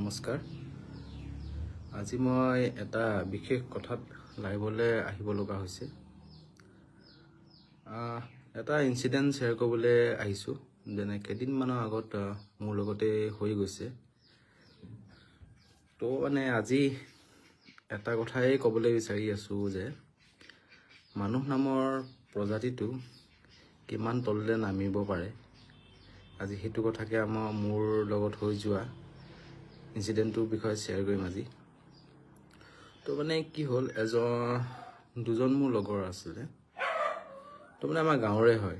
নমস্কাৰ। আজি মই এটা বিশেষ কথাত লাইভলৈ আহিব লগা হৈছে। এটা ইনসিডেন্ট শ্বেয়াৰ কৰিবলৈ আহিছোঁ, যেনে কেইদিনমানৰ আগত মোৰ লগতে হৈ গৈছে। তো মানে আজি এটা কথাই ক'বলৈ বিচাৰি আছোঁ যে মানুহ নামৰ প্ৰজাতিটো কিমান তললৈ নামিব পাৰে। আজি সেইটো কথাকে মোৰ লগত হৈ যোৱা ইনসিডেন্টটোৰ বিষয়ে শ্বেয়াৰ কৰিম আজি। তো মানে কি হ'ল, দুজন মোৰ লগৰ আছিলে। তো মানে আমাৰ গাঁৱৰে হয়।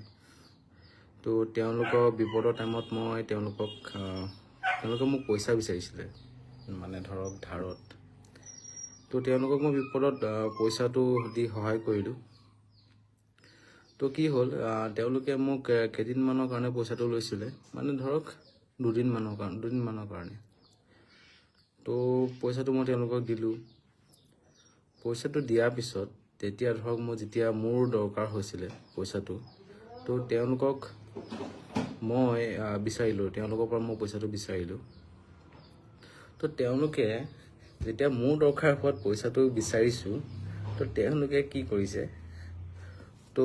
তো তেওঁলোকৰ বিপদৰ টাইমত মই তেওঁলোকে মোক পইচা বিচাৰিছিলে, মানে ধৰক ধাৰত। তো তেওঁলোকক মই বিপদত পইচাটো দি সহায় কৰিলোঁ। তো কি হ'ল, তেওঁলোকে মোক কেইদিনমানৰ কাৰণে পইচাটো লৈছিলে, মানে ধৰক দুদিনমানৰ কাৰণে। তো পইচাটো মই তেওঁলোকক দিলোঁ। পইচাটো দিয়াৰ পিছত তেতিয়া ধৰক যেতিয়া মোৰ দৰকাৰ হৈছিলে পইচাটো, তো তেওঁলোকক মই বিচাৰিলোঁ, তেওঁলোকৰ পৰা মই পইচাটো বিচাৰিলোঁ। তো তেওঁলোকে যেতিয়া মোৰ দৰকাৰ হোৱাত পইচাটো বিচাৰিছোঁ, তো তেওঁলোকে কি কৰিছে, তো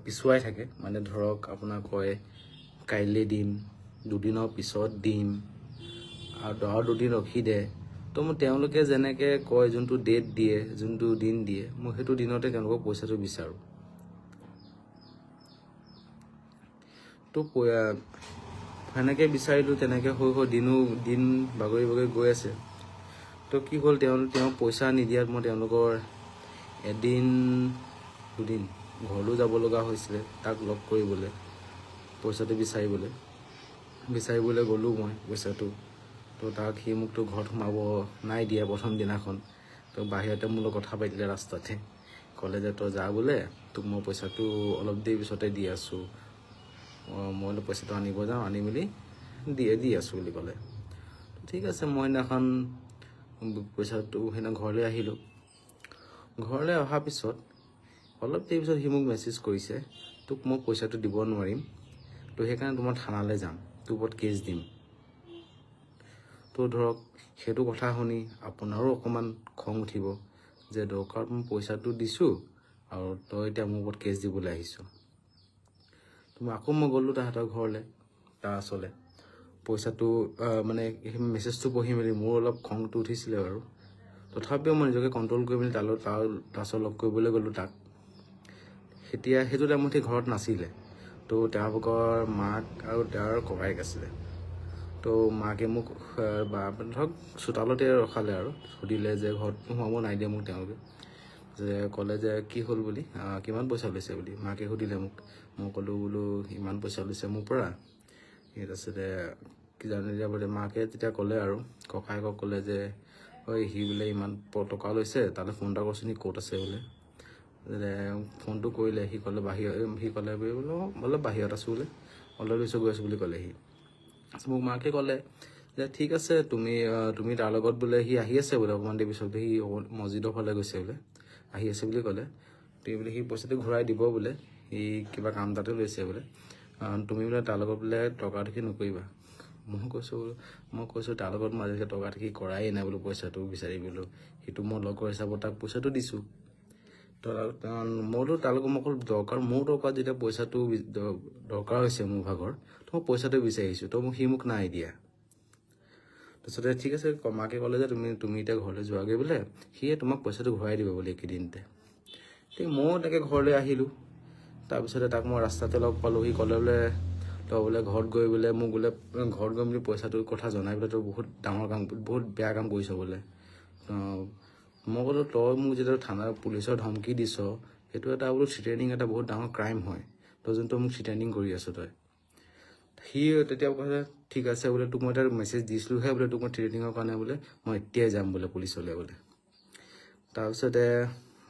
পিছুৱাই থাকে। মানে ধৰক আপোনাৰ কয় কাইলৈ দিম, দুদিনৰ পিছত দিম, আৰু দুদিন ৰখি দে। তো মই তেওঁলোকে যেনেকৈ কয়, যোনটো ডেট দিয়ে, যোনটো দিন দিয়ে, মই সেইটো দিনতে তেওঁলোকক পইচাটো বিচাৰোঁ। তো সেনেকৈ বিচাৰিলোঁ, তেনেকৈ হৈ দিন বাগৰি গৈ আছে। তো কি হ'ল, তেওঁ পইচা নিদিয়াত মই তেওঁলোকৰ এদিন দুদিন ঘৰলৈ যাব লগা হৈছিলে, তাক লগ কৰিবলৈ, পইচাটো বিচাৰিবলৈ গ'লোঁ মই পইচাটো। তো সি মোকতো ঘৰত সোমাব নাই দিয়া প্ৰথম দিনাখন। তো বাহিৰতে মোৰ লগত কথা পাতিলে ৰাস্তাতে, ক'লে যে তই যা বোলে, তোক মই পইচাটো অলপ দেৰি পিছতে দি আছোঁ। মই পইচাটো আনিব যাওঁ, আনি মেলি দি আছোঁ বুলি ক'লে। ঠিক আছে, মই সেইদিনাখন ঘৰলৈ আহিলোঁ। ঘৰলৈ অহাৰ পিছত অলপ দেৰি পিছত সি মোক মেছেজ কৰিছে, তোক মই পইচাটো দিব নোৱাৰিম, তো সেইকাৰণে মই থানালৈ যাম, তোৰ ওপৰত কেছ দিম। তো ধৰক সেইটো কথা শুনি আপোনাৰো অকণমান খং উঠিব যে দৰকাৰত মই পইচাটো দিছোঁ আৰু তই এতিয়া মোৰ ওপৰত কেছ দিবলৈ আহিছ। তো মই গ'লোঁ তাহাঁতৰ ঘৰলৈ, তাৰ ওচৰলৈ। পইচাটো মানে মেছেজটো পঢ়ি মেলি মোৰ অলপ খংটো উঠিছিলে বাৰু। তথাপিও মই নিজকে কণ্ট্ৰল কৰি মেলি তাৰ ওচৰত লগ কৰিবলৈ গ'লোঁ তাক। সেইটো টাইমত সি ঘৰত নাছিলে। তো তেওঁলোকৰ মাক আৰু তেওঁৰ ককায়েক আছিলে। তো মাকে মোক ধৰক চোতালতে ৰখালে আৰু সুধিলে যে ঘৰত সোমাব নাই দিয়ে মোক। তেওঁলোকে ক'লে যে কি হ'ল বুলি, কিমান পইচা লৈছে বুলি মাকে সুধিলে মোক। মই ক'লোঁ বোলো ইমান পইচা লৈছে মোৰ পৰা। তাৰপিছতে কি জানি দিয়া বোলে, মাকে তেতিয়া ক'লে আৰু ককায়েকক ক'লে যে ঐ সি বোলে ইমান টকা লৈছে, তালৈ ফোন এটা কৰচোন, সি ক'ত আছে বোলে। ফোনটো কৰিলে, সি ক'লে বোলে বাহিৰত আছোঁ বোলে, অলপ পিছত গৈ আছোঁ বুলি ক'লে সি। মোক মাকে ক'লে যে ঠিক আছে, তুমি তাৰ লগত বোলে সি আহি আছে বোলে, অকণমান দেৰি পিছত সি মছজিদৰ ফালে গৈছে বোলে, আহি আছে বুলি ক'লে। সি পইচাটো ঘূৰাই দিব বোলে, সি কিবা কাম তাতে লৈছে বোলে। তুমি বোলে তাৰ লগত বোলে টকাটকি নকৰিবা। মই কৈছোঁ তাৰ লগত মই আজিলৈকে টকাটকি কৰাই নাই বোলো, পইচাটো বিচাৰিবলৈ। সেইটো মই লগৰ হিচাপত তাক পইচাটো দিছোঁ। মইতো তাৰ লগত অকল মোৰ দৰকাৰ যেতিয়া পইচাটো দৰকাৰ হৈছে মোৰ ভাগৰ, তো মই পইচাটো বিচাৰিছোঁ, তো সি মোক নাই দিয়া। তাৰপিছতে ঠিক আছে, মাকে ক'লে যে তুমি এতিয়া ঘৰলৈ যোৱাগৈ বোলে, সিয়ে তোমাক পইচাটো ঘূৰাই দিব বোলে এইকেইদিনতে। ঠিক ময়ো তাকে ঘৰলৈ আহিলোঁ। তাৰপিছতে তাক মই ৰাস্তাতে লগ পালোঁ। সি ক'লে বোলে তই বোলে ঘৰত গৈ মেলি পইচাটোৰ কথা জনাই বোলে তই বহুত বেয়া কাম কৰিছ বোলে। মই ক'লোঁ তই মোক যেতিয়া পুলিচৰ ধমকি দিছ, সেইটো এটা বোলো থ্ৰেটেনিং, এটা বহুত ডাঙৰ ক্ৰাইম হয়। তই যোনটো মোক থ্ৰেটেনিং কৰি আছ তই। সি তেতিয়া কৈছে ঠিক আছে বোলে, তোক মই এটা মেছেজ দিছিলোঁহে বোলে, তোক মই থ্ৰেটেনিঙৰ কাৰণে বোলে মই এতিয়াই যাম বোলে পুলিচলৈ বোলে। তাৰপিছতে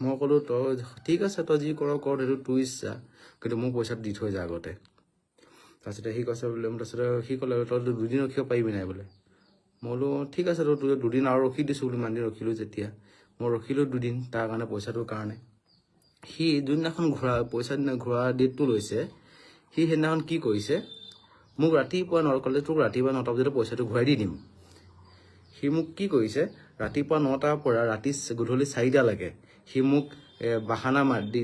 মই ক'লোঁ তই ঠিক আছে, তই যি কৰ সেইটো তোৰ ইচ্ছা, কিন্তু মোক পইচাটো দি থৈ যা আগতে। তাৰপিছতে সি ক'লে তই দুদিন ৰখিব পাৰিবি নাই বোলে। মই বোলো ঠিক আছে, তোৰ দুদিন আৰু ৰখি দিছোঁ বোলো, ইমান দিন ৰখিলোঁ যেতিয়া। মই ৰখিলোঁ দুদিন তাৰ কাৰণে, পইচাটোৰ কাৰণে। সি যোনদিনাখন পইচা ঘূৰা ডেটটো লৈছে, সি সেইদিনাখন কি কৰিছে, মোক ৰাতিপুৱা ক'লে তোক ৰাতিপুৱা 9টা বজাতে পইচাটো ঘূৰাই দি দিম। সি মোক কি কৰিছে, ৰাতিপুৱা 9টাৰ পৰা ৰাতি গধূলি 4টালৈকে সি মোক বাহানা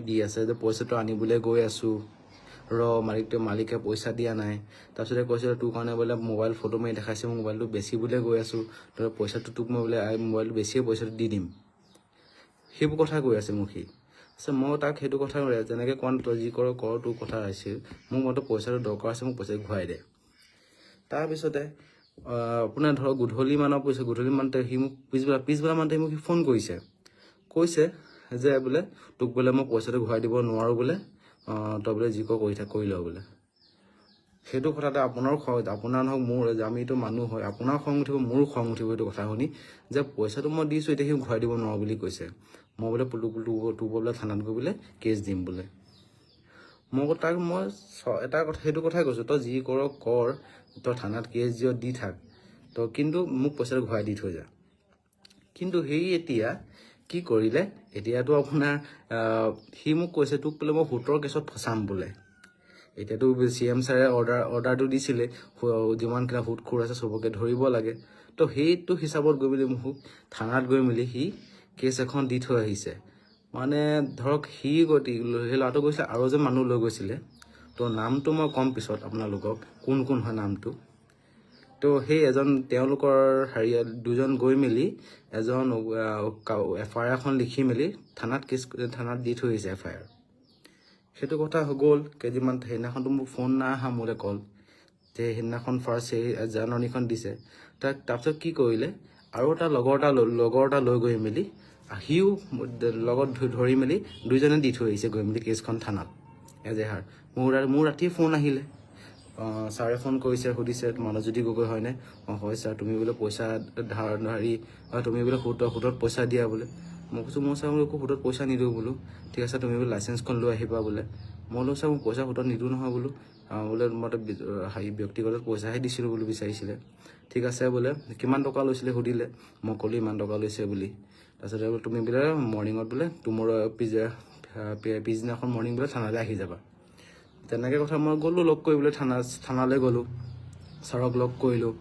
দি আছে যে পইচাটো আনিবলৈ গৈ আছোঁ, মালিকে পইচা দিয়া নাই। তাৰপিছতে কৈছে তোৰ কাৰণে বোলে মোবাইল ফটো মাৰি দেখাইছে, মোৰ মোবাইলটো বেচিবলৈ গৈ আছোঁ, তই পইচাটো তোক মই বোলে মোবাইলটো বেছিয়ে পইচাটো দি দিম, সেইবোৰ কথা কৈ আছে মোক সি। মই তাক সেইটো কথা যেনেকৈ কোৱা তই যি কৰ তোৰ কথা আছিল, মোক মইতো পইচাটো দৰকাৰ আছে, মোক পইচা ঘূৰাই দে। তাৰপিছতে আপোনাৰ ধৰক গধূলি মানতে সি মোক পিছবেলা মানতে মোক সি ফোন কৈছে যে বোলে তোক বোলে মই পইচাটো ঘূৰাই দিব নোৱাৰোঁ বোলে, তই বোলে যি কৰ কৰি ল বোলে। সেইটো কথাতে আপোনাৰ নহওক মোৰ, আমিতো মানুহ হয়, আপোনাৰ খং উঠিব, মোৰো খং উঠিব সেইটো কথা শুনি, যে পইচাটো মই দিছোঁ এতিয়া সি ঘূৰাই দিব নোৱাৰোঁ বুলি কৈছে। মই বোলে তোৰ বোলে থানাত গৈ বোলে কেছ দিম বোলে। তাক মই সেইটো কথাই কৈছোঁ, তই যি কৰ, তই থানাত কেছ দি থাক, তই কিন্তু মোক পইচাটো ঘূৰাই দি থৈ যা। কিন্তু সেই এতিয়া কি কৰিলে, এতিয়াতো আপোনাৰ সি মোক কৈছে তোক বোলে মই সুতৰ কেছত ফচাম বোলে। এতিয়াতো CM ছাৰে অৰ্ডাৰটো দিছিলে যিমানকেইটা সুতখোৰ আছে চবকে ধৰিব লাগে। তো সেইটো হিচাপত গৈ মেলি মোক থানাত গৈ মেলি সি কেছ এখন দি থৈ আহিছে। মানে ধৰক সেই ল'ৰাটো গৈছিলে আৰু যে মানুহ লৈ গৈছিলে, তো নামটো মই ক'ম পিছত আপোনালোকক কোন হয় নামটো। তো সেই তেওঁলোকৰ দুজন গৈ মেলি এজন FIR এখন লিখি মেলি থানাত দি থৈ আহিছে FIR। সেইটো কথা গ'ল কেইদিনমান। সেইদিনাখনতো মোক ফোন নাই অহা মোলৈ কল, যে সেইদিনাখন ফাৰ্ষ্ট জাননীখন দিছে। তাৰপিছত কি কৰিলে, আৰু এটা লগৰ এটা লৈ গৈ মেলি সিও লগত ধৰি মেলি দুইজনে দি থৈ আহিছে গৈ মেলি কেছখন থানাত এজেহাৰ। মোৰ ৰাতি ফোন আহিলে, ছাৰে ফোন কৰিছে, সুধিছে মানৱজ্যোতি গগৈ হয়নে? হয় ছাৰ, তুমি বোলে পইচা তুমি বোলে সুদত পইচা দিয়া বোলে। মই কৈছোঁ মই ছাৰ একো সুদত পইচা নিদিওঁ বোলো। ঠিক আছে তুমি বোলে লাইচেঞ্চখন লৈ আহিবা বোলে। মই বোলো ছাৰ মই পইচা সুদত নিদিওঁ নহয় বোলো, বোলে মইতো ব্যক্তিগত পইচাহে দিছিলোঁ বোলো বিচাৰিছিলে। ঠিক আছে বোলে, কিমান টকা লৈছিলে সুধিলে, মই ক'লো ইমান টকা লৈছে বুলি। তাৰপিছতে তুমি বোলে মৰ্ণিঙত বোলে পিছদিনাখন মৰ্ণিং বোলে থানালৈ আহি যাবা। তেনেকৈ কথা মই গ'লোঁ লগ কৰিবলৈ থানালৈ গ'লোঁ, ছাৰক লগ কৰিলোঁ।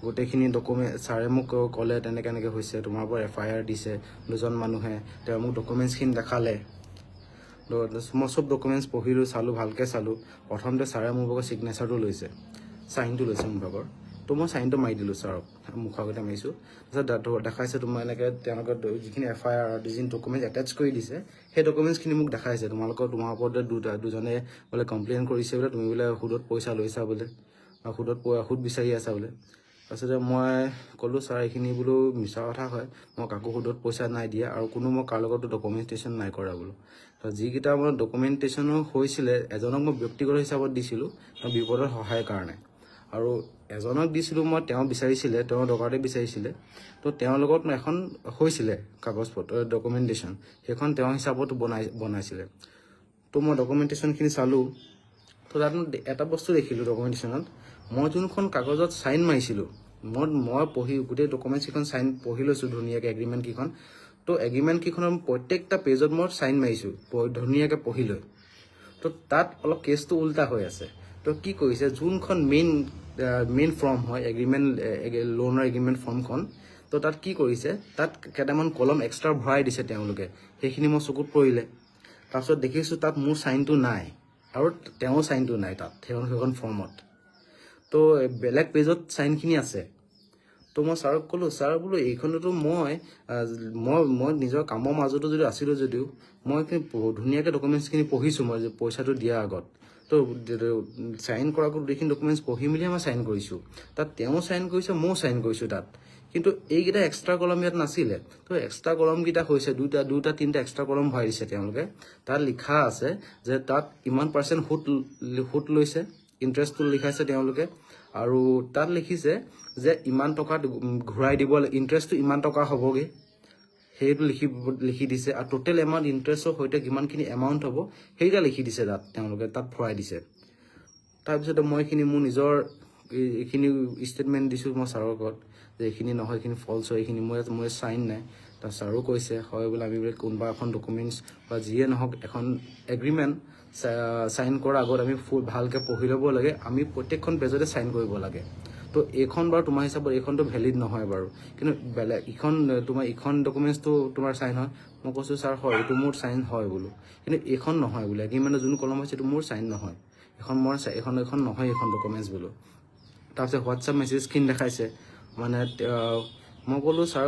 গোটেইখিনি ডকুমেণ্ট ছাৰে মোক ক'লে তেনেকৈ হৈছে, তোমাৰ পৰা FIR দিছে দুজন মানুহে, তেওঁ মোক ডকুমেণ্টছখিনি দেখালে। মই চব ডকুমেণ্টছ পঢ়িলোঁ, চালোঁ, ভালকৈ চালোঁ। প্ৰথমতে ছাৰে মোৰ ভাগৰ ছিগনেচাৰটো লৈছে, চাইনটো লৈছে মোৰ ভাগৰ। তো মই চাইনটো মাৰি দিলোঁ ছাৰক, মুখৰ আগতে মাৰিছোঁ। তাৰপিছত দেখাইছে তোমাৰ তেওঁলোকে যিখিনি FIR যিখিনি ডকুমেণ্টছ এটেচ কৰি দিছে, সেই ডকুমেণ্টছখিনি মোক দেখাইছে। তোমাৰ ওপৰতে দুজনে বোলে কমপ্লেইন কৰিছে বোলে, তুমি বোলে সুদত পইচা লৈছা বোলে, সুদ বিচাৰি আছা বোলে। তাৰপিছতে মই ক'লোঁ ছাৰ এইখিনি বোলো মিছা কথা হয়, মই কাকো সুদত পইচা নাই দিয়া, আৰু মই কাৰ লগতো ডকুমেণ্টেশ্যন নাই কৰা বোলো। যিকেইটা মোৰ ডকুমেণ্টেশ্যনো হৈছিলে, এজনক মই ব্যক্তিগত হিচাপত দিছিলোঁ তেওঁ বিপদৰ সহায়ৰ কাৰণে, আৰু এজনক দিছিলোঁ মই তেওঁ বিচাৰিছিলে, তেওঁৰ দৰকাৰতে বিচাৰিছিলে। তো তেওঁৰ লগত এখন হৈছিলে কাগজ পত্ৰ ডকুমেণ্টেশ্যন, সেইখন তেওঁৰ হিচাপত বনাইছিলে। তো মই ডকুমেণ্টেশ্যনখিনি চালোঁ। তো তাত এটা বস্তু দেখিলোঁ ডকুমেণ্টেশ্যনত, মই যোনখন কাগজত চাইন মাৰিছিলোঁ, মই পঢ়ি গোটেই ডকুমেণ্টছকেইখন পঢ়ি লৈছোঁ ধুনীয়াকৈ এগ্ৰিমেণ্টকেইখন। তো এগ্ৰিমেণ্টকেইখনৰ প্ৰত্যেকটা পেজত মই চাইন মাৰিছোঁ ধুনীয়াকৈ পঢ়ি লৈ। তো তাত অলপ কেছটো উল্টা হৈ আছে। তো কি কৰিছে, যোনখন মেইন ফৰ্ম হয় লোনৰ এগ্ৰিমেণ্ট ফৰ্মখন, তো তাত কি কৰিছে, তাত কেইটামান কলম এক্সট্ৰা ভৰাই দিছে তেওঁলোকে, সেইখিনি মই চকুত পৰিলে। তাৰপিছত দেখিছোঁ তাত মোৰ চাইনটো নাই, আৰু তেওঁৰ চাইনটো নাই তাত সেইখন ফৰ্মত। তো বেলেগ পেজত চাইনখিনি আছে। তো মই ছাৰক ক'লোঁ, ছাৰ বোলো এইখনতো মই নিজৰ কামৰ মাজতো যদি আছিলোঁ যদিও মই ধুনীয়াকৈ ডকুমেণ্টছখিনি পঢ়িছোঁ, মই পইচাটো দিয়াৰ আগত। তো চাইন কৰা গোটেইখিনি ডকুমেণ্টছ পঢ়ি মেলিহে মই চাইন কৰিছোঁ। তাত তেওঁ চাইন কৰিছে, ময়ো চাইন কৰিছোঁ তাত। কিন্তু এইকেইটা এক্সট্ৰা কলম ইয়াত নাছিলে। তো এক্সট্ৰা কলমকেইটা হৈছে দুটা তিনিটা এক্সট্ৰা কলম ভৰাই দিছে তেওঁলোকে। তাত লিখা আছে যে তাত ইমান % সুদ লৈছে, ইণ্টাৰেষ্টটো লিখাইছে তেওঁলোকে। আৰু তাত লিখিছে যে ইমান টকা ঘূৰাই দিব, ইণ্টাৰেষ্টটো ইমান টকা হ'বগৈ, সেইটো লিখি দিছে। আৰু টোটেল এমাউণ্ট ইণ্টাৰেষ্টৰ সৈতে কিমানখিনি এমাউণ্ট হ'ব সেইটা লিখি দিছে তেওঁলোকে তাত ভৰাই দিছে। তাৰপিছতে মই মোৰ নিজৰ এইখিনি ষ্টেটমেণ্ট দিছোঁ মই ছাৰৰ আগত, যে এইখিনি নহয়, এইখিনি ফল্ছ হয়, এইখিনি মোৰ চাইন নাই। তাৰ ছাৰো কৈছে হয় বোলে, আমি বোলে কোনোবা এখন ডকুমেণ্টছ বা যিয়ে নহওক এখন এগ্ৰিমেণ্ট চাইন কৰাৰ আগত আমি ভালকৈ পঢ়ি ল'ব লাগে, আমি প্ৰত্যেকখন পেজতে চাইন কৰিব লাগে। তো এইখন বাৰু তোমাৰ হিচাপত এইখনটো ভেলিড নহয় বাৰু, কিন্তু বেলেগ ইখন ডকুমেণ্টছটো তোমাৰ চাইন হয়। মই কৈছোঁ ছাৰ হয় এইটো মোৰ চাইন হয় বোলো, কিন্তু এইখন নহয় বোলে, এগ্ৰিমেণ্টৰ যোন কলম হৈছে এইটো মোৰ চাইন নহয়, এইখন নহয় এইখন ডকুমেণ্টছ বোলো। তাৰপিছত হোৱাটছআপ মেছেজখিনি দেখাইছে, মানে মই ক'লোঁ ছাৰ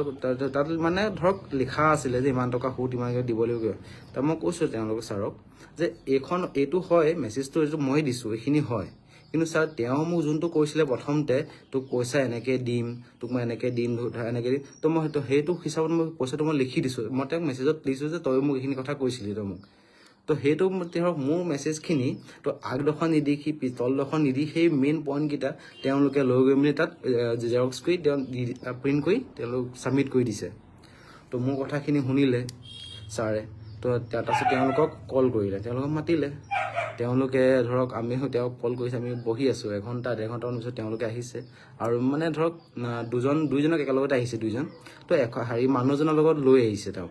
তাত মানে ধৰক লিখা আছিলে যে ইমান টকা সুদ ইমানকৈ দিব লাগিব। তাৰ মই কৈছোঁ তেওঁলোকে ছাৰক যে এইটো হয় মেছেজটো এইটো মই দিছোঁ এইখিনি হয়, কিন্তু ছাৰ তেওঁ মোক যোনটো কৈছিলে প্ৰথমতে তোক পইচা এনেকৈ দিম, তোক মই এনেকৈ দিম এনেকৈ দিম, তো মই সেইটো হিচাপত মই পইচাটো মই লিখি দিছোঁ, মই তেওঁক মেছেজত দিছোঁ যে তই মোক এইখিনি কথা কৈছিলি তই মোক। তো সেইটো ধৰক মোৰ মেছেজখিনি তো আগডোখৰ নিদি সি পিছলডোখৰ নিদি সেই মেইন পইণ্টকেইটা তেওঁলোকে লৈ গৈ মেলি তাত জেৰক্স কৰি প্ৰিণ্ট কৰি তেওঁলোক ছাবমিট কৰি দিছে। তো মোৰ কথাখিনি শুনিলে ছাৰে, তো তাৰপিছত তেওঁলোকক কল কৰিলে, তেওঁলোকক মাতিলে, তেওঁলোকে ধৰক তেওঁক কল কৰিছে, আমি বহি আছোঁ 1-1.5 ঘণ্টামান পিছত তেওঁলোকে আহিছে, আৰু মানে ধৰক দুইজনক একেলগতে আহিছে দুইজন। তো মানুহজনৰ লগত লৈ আহিছে তেওঁ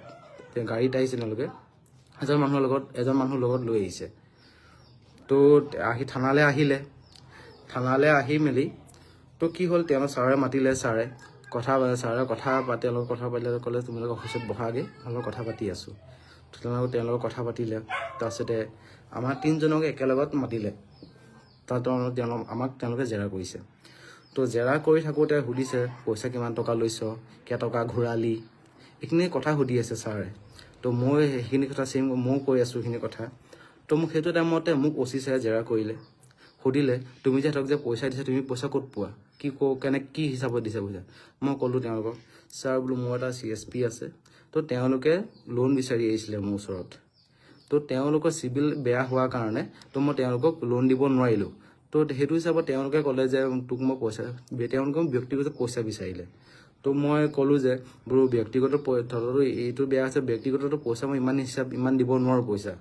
গাড়ীত আহিছে, তেওঁলোকে এজন মানুহৰ লগত লৈ আহিছে। তো থানালৈ আহি মেলি তো কি হ'ল, ছাৰে মাতিলে, ছাৰে কথা পাতিলে, ক'লে তোমালোকে অফিচত বহাগৈ, অলপ কথা পাতি আছোঁ। তেওঁলোকক কথা পাতিলে, তাৰপিছতে আমাৰ 3জনক একেলগত মাতিলে, তেওঁলোকে জেৰা কৰিছে। তো জেৰা কৰি থাকোঁতে সুধিছে পইচা কিমান টকা লৈছ, কেইটকা ঘূৰালি, এইখিনি কথা সুধি আছে ছাৰে। তো মই সেইখিনি কথা ময়ো কৈ আছোঁ সেইখিনি কথা। তো মোক সেইটো টাইমতে মোক OC ছাৰে জেৰা কৰিলে, সুধিলে তুমি যে সিহঁতক যে পইচা দিছা তুমি পইচা ক'ত পোৱা, কি হিচাপত দিছে পইচা। মই ক'লোঁ তেওঁলোকক ছাৰ বোলো মোৰ এটা CSP আছে, তো তেওঁলোকে লোন বিচাৰি আহিছিলে মোৰ ওচৰত। তো তেওঁলোকৰ চিভিল বেয়া হোৱাৰ কাৰণে তো মই তেওঁলোকক লোন দিব নোৱাৰিলোঁ। তো সেইটো হিচাপত তেওঁলোকে ক'লে যে তোক মই তেওঁলোকে ব্যক্তিগত পইচা বিচাৰিলে। তো মই ক'লোঁ যে বোলো ব্যক্তিগত এইটো বেয়া হৈছে, ব্যক্তিগতটো পইচা মই ইমান দিব নোৱাৰোঁ পইচা।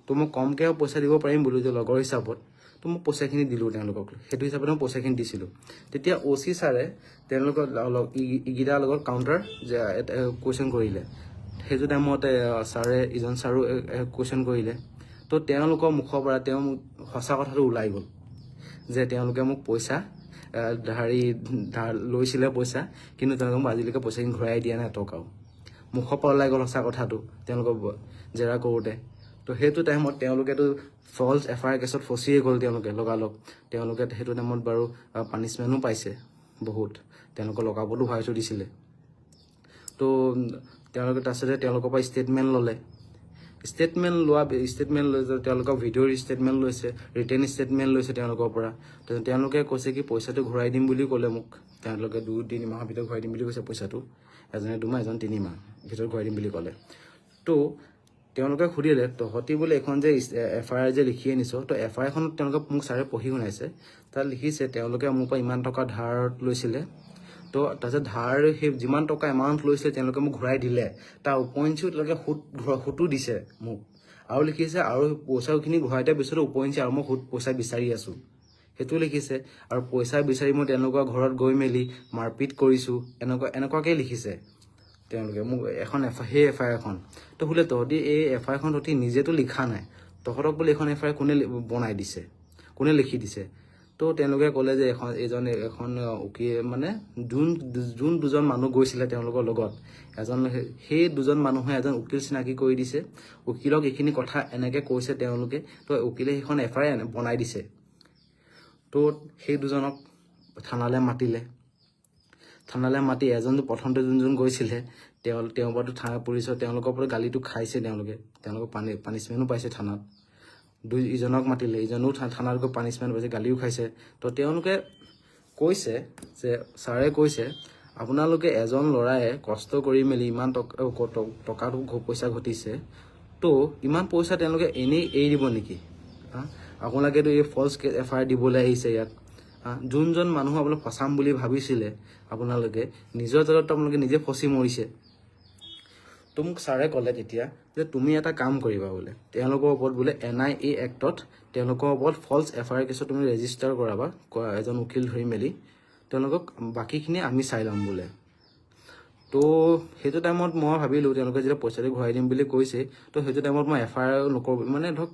তো মই কমকৈ পইচা দিব পাৰিম বোলো যে লগৰ হিচাপত। তো মই পইচাখিনি দিলোঁ তেওঁলোকক, সেইটো হিচাপত মই পইচাখিনি দিছিলোঁ। তেতিয়া OC ছাৰে তেওঁলোকৰ ইগিটাৰ লগত কাউণ্টাৰ কুৱেশ্যন কৰিলে। সেইটো টাইমতে ইজন ছাৰো কুৱেশ্যন কৰিলে। তো তেওঁলোকৰ মুখৰ পৰা সঁচা কথাটো ওলাই গ'ল যে তেওঁলোকে মোক পইচা লৈছিলে পইচা, কিন্তু তেওঁলোকে মোক আজিলৈকে পইচাখিনি ঘূৰাই দিয়া নাই এটকাও। মুখৰ পৰা ওলাই গ'ল সঁচা কথাটো তেওঁলোকক জেৰা কৰোঁতে। তো সেইটো টাইমত তেওঁলোকেতো ফল্ছ FIR কেছত ফচিয়ে গ'ল লগালগ। তেওঁলোকে সেইটো টাইমত বাৰু পানিছমেণ্টো পাইছে বহুত, তেওঁলোকৰ লকআপতো ভৰাই থৈ দিছিলে। তো তাৰপিছতে তেওঁলোকৰ পৰা ষ্টেটমেণ্ট ল'লে, তেওঁলোকৰ ভিডিঅ'ৰ ষ্টেটমেণ্ট লৈছে, ৰিটেন ষ্টেটমেণ্ট লৈছে তেওঁলোকৰ পৰা। তেওঁলোকে কৈছে কি পইচাটো ঘূৰাই দিম বুলি ক'লে মোক, তেওঁলোকে 2-3 মাহৰ ভিতৰত ঘূৰাই দিম বুলি কৈছে পইচাটো, এজনে 2 মাহ এজন 3 মাহ ভিতৰত ঘূৰাই দিম বুলি ক'লে। তো তেওঁলোকে সুধিলে তহঁতি বোলে এখন যে FIR যে লিখি আনিছ, তো FIRখনত তেওঁলোকে মোক ছাৰে পঢ়ি শুনাইছে, তাত লিখিছে তেওঁলোকে মোৰ পৰা ইমান টকা ধাৰত লৈছিলে। তো তাৰপিছত সেই যিমান টকা এমাউণ্ট লৈছিলে তেওঁলোকে মোক ঘূৰাই দিলে, তাৰ উপৰিঞ্চিও তেওঁলোকে সুতো দিছে মোক, আৰু লিখিছে আৰু পইচাখিনি ঘূৰাই দিয়াৰ পিছতো উপৰিঞ্চি আৰু মই পইচা বিচাৰি আছোঁ সেইটো লিখিছে। আৰু পইচা বিচাৰি মই তেওঁলোকৰ ঘৰত গৈ মেলি মাৰপিট কৰিছোঁ, এনেকুৱাকৈ লিখিছে তেওঁলোকে মোক সেই FIRখন। তো বোলে তহঁতি এই FIRখন তহঁতি নিজেতো লিখা নাই, তহঁতক বোলে এইখন FIR কোনে বনাই দিছে, কোনে লিখি দিছে। তো তেওঁলোকে ক'লে যে এখন উকিল মানে যোন দুজন মানুহ গৈছিলে তেওঁলোকৰ লগত, সেই দুজন মানুহে এজন উকিল চিনাকি কৰি দিছে, উকিলক এইখিনি কথা এনেকৈ কৈছে তেওঁলোকে, তো উকিলে সেইখন FIR বনাই দিছে। তো সেই দুজনক থানালৈ মাতি প্ৰথমতে যোনজন গৈছিলে তেওঁৰ পৰাতো থানা পুলিচৰ তেওঁলোকৰ পৰা গালিটো খাইছে, তেওঁলোকক পানিছমেণ্টো পাইছে থানাত। ইজনক মাতিলে, ইজনো থানাত গৈ পানিছমেণ্ট পাইছে, গালিও খাইছে। তো তেওঁলোকে কৈছে যে ছাৰে কৈছে আপোনালোকে এজন ল'ৰাই কষ্ট কৰি মেলি ইমান টকাটো পইচা ঘটিছে, তো ইমান পইচা তেওঁলোকে এনেই এৰি দিব নেকি? আপোনালোকেতো এই ফল্ছ FIR দিবলৈ আহিছে ইয়াত। যোনজন মানুহ আপোনালোকে ফচাম বুলি ভাবিছিলে, আপোনালোকে নিজৰ জালত আপোনালোকে নিজে ফচি মৰিছে। তো মোক ছাৰে ক'লে তেতিয়া যে তুমি এটা কাম কৰিবা বোলে, তেওঁলোকৰ ওপৰত বোলে NIA এক্টত তেওঁলোকৰ ওপৰত ফল্ছ FIR কেছত তুমি ৰেজিষ্টাৰ কৰাবা, এজন উকিল ধৰি মেলি তেওঁলোকক, বাকীখিনি আমি চাই ল'ম বোলে। তো সেইটো টাইমত মই ভাবিলোঁ তেওঁলোকে যেতিয়া পইচাটো ঘূৰাই দিম বুলি কৈছে, তো সেইটো টাইমত মই FIR নকৰোঁ, মানে ধৰক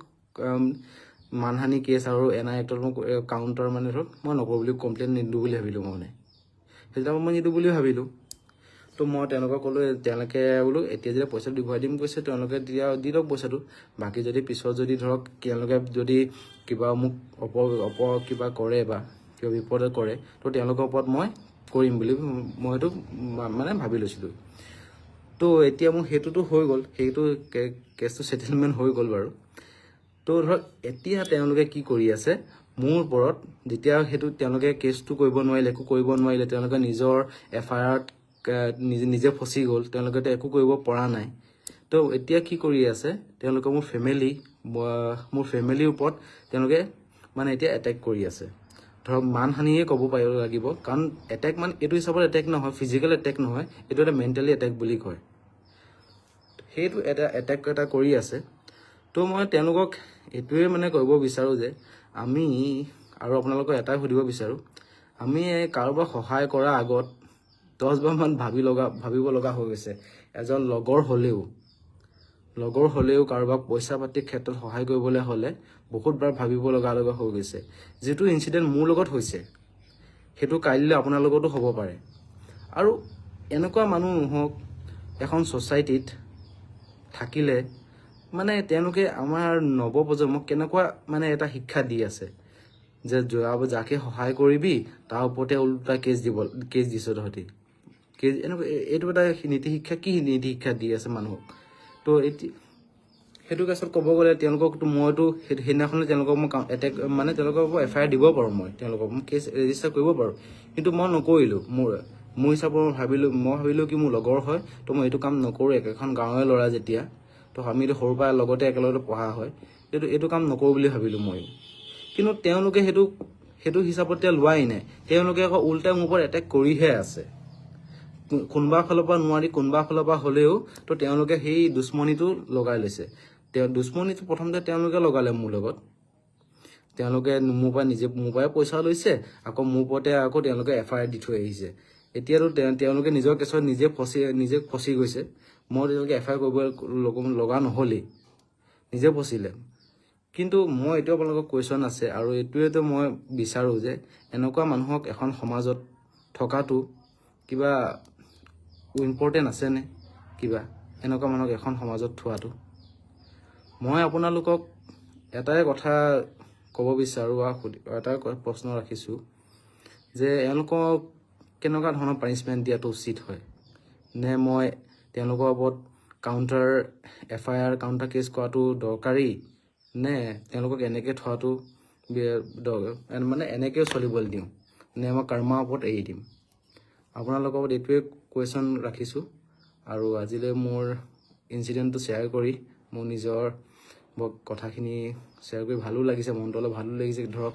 মানহানি কেছ আৰু NI এক্টত মই কাউণ্টাৰ মানে ধৰক মই নকৰোঁ বুলি কমপ্লেইন নিদিওঁ বুলি ভাবিলোঁ মই মানে সেইবিলাক মই নিদিওঁ বুলি ভাবিলোঁ তো মই তেওঁলোকক ক'লোঁ তেওঁলোকে বোলো এতিয়া যেতিয়া পইচাটো ঘূৰাই দিম কৈছে তেওঁলোকে দি লওক পইচাটো বাকী যদি পিছত যদি ধৰক তেওঁলোকে যদি কিবা মোক কিবা কৰে বা কিবা বিপদত কৰে তো তেওঁলোকৰ ওপৰত মই কৰিম বুলি মই সেইটো মানে ভাবি লৈছিলোঁ তো এতিয়া মোৰ সেইটোতো হৈ গ'ল সেইটো কেছটো ছেটেলমেণ্ট হৈ গ'ল বাৰু তো ধৰক এতিয়া তেওঁলোকে কি কৰি আছে মোৰ ওপৰত যেতিয়া সেইটো তেওঁলোকে কেছটো কৰিব নোৱাৰিলে একো কৰিব নোৱাৰিলে তেওঁলোকে নিজৰ FIR নিজে ফচি গ'ল তেওঁলোকে একো কৰিব পৰা নাই তো এতিয়া কি কৰি আছে তেওঁলোকে মোৰ ফেমিলিৰ ওপৰত তেওঁলোকে মানে এতিয়া এটেক কৰি আছে ধৰক মানহানিয়ে ক'ব পাৰিব লাগিব কাৰণ এটেক মানে এইটো হিচাপত এটেক নহয় ফিজিকেল এটেক নহয় এইটো এটা মেণ্টেলি এটেক বুলি কয় সেইটো এটা এটেক এটা কৰি আছে তো মই তেওঁলোকক এইটোৱে মানে ক'ব বিচাৰোঁ যে আমি আৰু আপোনালোকক এটাই সুধিব বিচাৰোঁ আমি কাৰোবাক সহায় কৰাৰ আগত 10 বাৰমান ভাবিব লগা হৈ গৈছে এজন লগৰ হ'লেও কাৰোবাক পইচা পাতিৰ ক্ষেত্ৰত সহায় কৰিবলৈ হ'লে বহুতবাৰ ভাবিব লগা হৈ গৈছে যিটো ইনচিডেণ্ট মোৰ লগত হৈছে সেইটো কাইলৈ আপোনাৰ লগতো হ'ব পাৰে আৰু এনেকুৱা মানুহ হওক এখন ছ'চাইটিত থাকিলে মানে তেওঁলোকে আমাৰ নৱপ্ৰজন্মক কেনেকুৱা মানে এটা শিক্ষা দি আছে যে যাকে সহায় কৰিবি তাৰ ওপৰতে ওলোটা কেছ দিছ তহঁতি এনেকুৱা এইটো এটা নীতি শিক্ষা কি নীতি শিক্ষা দি আছে মানুহক তো সেইটো কেছত ক'ব গ'লে তেওঁলোককতো মইতো সেইদিনাখনে তেওঁলোকক মই এটেক মানে তেওঁলোকৰ FIR দিব পাৰোঁ মই তেওঁলোকক মই কেছ ৰেজিষ্টাৰ কৰিব পাৰোঁ কিন্তু মই নকৰিলোঁ মোৰ হিচাপত মই ভাবিলোঁ কি মোৰ লগৰ হয় তো মই এইটো কাম নকৰোঁ একেখন গাঁৱৰে ল'ৰা যেতিয়া তো আমিতো সৰুৰ পৰা লগতে একেলগতে পঢ়া হয় এইটো কাম নকৰোঁ বুলি ভাবিলোঁ মই কিন্তু তেওঁলোকে সেইটো হিচাপত লোৱাই নাই তেওঁলোকে আকৌ উল্টাই মোৰ ওপৰত এটেক কৰিহে আছে কোনোবা ফালৰ পৰা নোৱাৰি কোনোবা ফালৰ পৰা হ'লেও তো তেওঁলোকে সেই দুশ্মনীটো লগাই লৈছে দুশ্মনীটো প্ৰথমতে তেওঁলোকে লগালে মোৰ লগত তেওঁলোকে মোৰ পৰাই পইচা লৈছে আকৌ মোৰ ওপৰতে আকৌ তেওঁলোকে FIR দি থৈ আহিছে এতিয়াতো তেওঁলোকে নিজৰ কেছত নিজে ফচি গৈছে মই তেওঁলোকে FIR কৰিব লগা নহ'লেই নিজে ফচিলে কিন্তু মই এইটো আপোনালোকৰ কুৱেশ্যন আছে আৰু এইটোৱেতো মই বিচাৰোঁ যে এনেকুৱা মানুহক এখন সমাজত থকাটো কিবা ইম্পৰ্টেণ্ট আছেনে কিবা এনেকুৱা মানুহক এখন সমাজত থোৱাটো মই আপোনালোকক এটাই কথা ক'ব বিচাৰোঁ বা এটা প্ৰশ্ন ৰাখিছোঁ যে এওঁলোকক কেনেকুৱা ধৰণৰ পানিছমেণ্ট দিয়াটো উচিত হয় নে মই তেওঁলোকৰ ওপৰত FIR কাউণ্টাৰ কেছ কৰাটো দৰকাৰী নে তেওঁলোকক এনেকৈ থোৱাটো মানে এনেকৈও চলিবলৈ দিওঁ নে মই কৰ্মাৰ ওপৰত এৰি দিম আপোনালোকৰ ওপৰত এইটোৱে কুৱেশ্যন ৰাখিছোঁ আৰু আজিলৈ মোৰ ইনচিডেণ্টটো শ্বেয়াৰ কৰি মোৰ নিজৰ কথাখিনি শ্বেয়াৰ কৰি ভালো লাগিছে মনটো অলপ ভালো লাগিছে ধৰক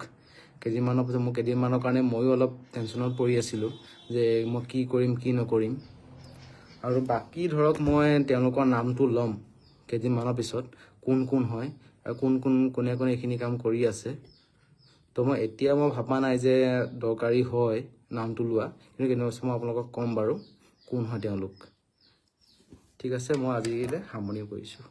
কেইদিনমানৰ কাৰণে ময়ো অলপ টেনশ্যনত পৰি আছিলোঁ যে মই কি কৰিম কি নকৰিম আৰু বাকী ধৰক মই তেওঁলোকৰ নামটো ল'ম কেইদিনমানৰ পিছত কোন হয় আৰু কোনে এইখিনি কাম কৰি আছে তো এতিয়া মই ভবা নাই যে দৰকাৰী হয় নামটো লোৱা কিন্তু কেনেকুৱা মই আপোনালোকক ক'ম বাৰু কোন হয় তেওঁলোক ঠিক আছে মই আজিলৈ সামৰণি কৰিছোঁ